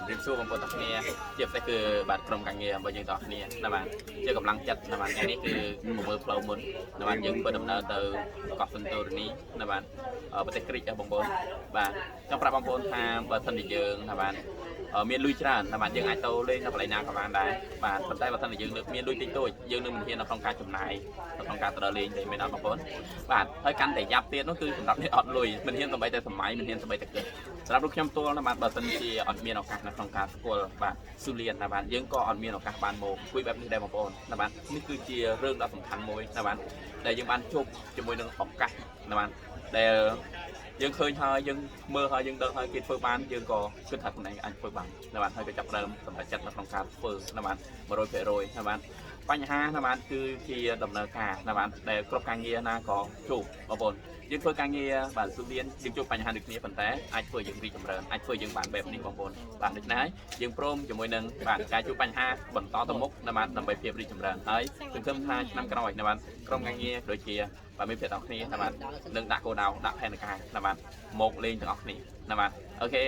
រៀបសួរបងប្អូនទាំងគ្នាជាពិសេសគឺបាទក្រុមការងាររបស់យើងទាំងគ្នាណាបាទជាកម្លាំងចិត្តណាបាទថ្ងៃនេះគឺមកមើលផ្លូវមុនណាបាទយើងធ្វើដំណើរទៅកោះសិនតូរនីណាបាទប្រទេសក្រិចបងប្អូនបាទចង់ប្រាប់បងប្អូនថាបើសិនជាយើងណាបាទមានលុយច្រើនណាបាទយើងអាចទៅលេងនៅកន្លែងណាក៏បានដែរបាទប៉ុន្តែបើសិនជាយើងមានលុយតិចតួចយើងនឹងមិនហ៊ាននៅក្នុងការចំណាយនៅក្នុងការទៅលេងទេមែនអត់បងប្អូនបាទហើយកាន់តែយ៉ាប់ទៀតនោះគឺសម្រាប់អ្នកអត់លុយមិនហ៊ានសម្បីតែសម័យមិនហ៊ានសម្បីតែគិតសម្រាប់លោកខ្ញុំផ្ទាល់ណាបាទបើសិនជាអត់មានឱកាសនៅក្នុងការស្គាល់បាទស៊ូលៀនណាបាទយើងក៏អត់មានឱកាសបានមកคุยបែបនេះដែរបងប្អូនណាបាទនេះគឺជារឿងដ៏សំខាន់មួយណាបាទដែលយើងបានជួបជាមួយនឹងឱកាសណាបាទដែលយើងឃើញហើយយើងមើលហើយយើងដឹងហើយគេធ្វើបានយើងក៏គិតថាខ្លួនឯងអាចធ្វើបានណាបាទហើយក៏ចាប់ផ្ដើមសម្រេចចិត្តនៅក្នុងការធ្វើណាបាទ 100% ណាបាទបញ្ហាណាបាទគឺជាដំណើរការណាបាទដែលគ្រប់ការងារណាក៏ជួបបងប្អូនយើងធ្វើការងារបាទស៊ូលៀនយើងជួបបញ្ហាដូចគ្នាប៉ុន្តែអាចធ្វើយើងរីកចម្រើនអាចធ្វើយើងបានបែបនេះបងប្អូនបាទដូច្នេះយើងព្រមជាមួយនឹងបាទការជួបបញ្ហាបន្តទៅមុខណាបាទដើម្បីភាពរីកចម្រើនហើយសង្ឃឹមថាឆ្នាំក្រោយណាបាទក្រុមការងារដូចជាបាទមានភាពទាំងគ្នាណាបាទនឹងដាក់គោលដៅដាក់ផែនការណាបាទមកលេងទាំងអស់គ្នាណាបាទអូខេ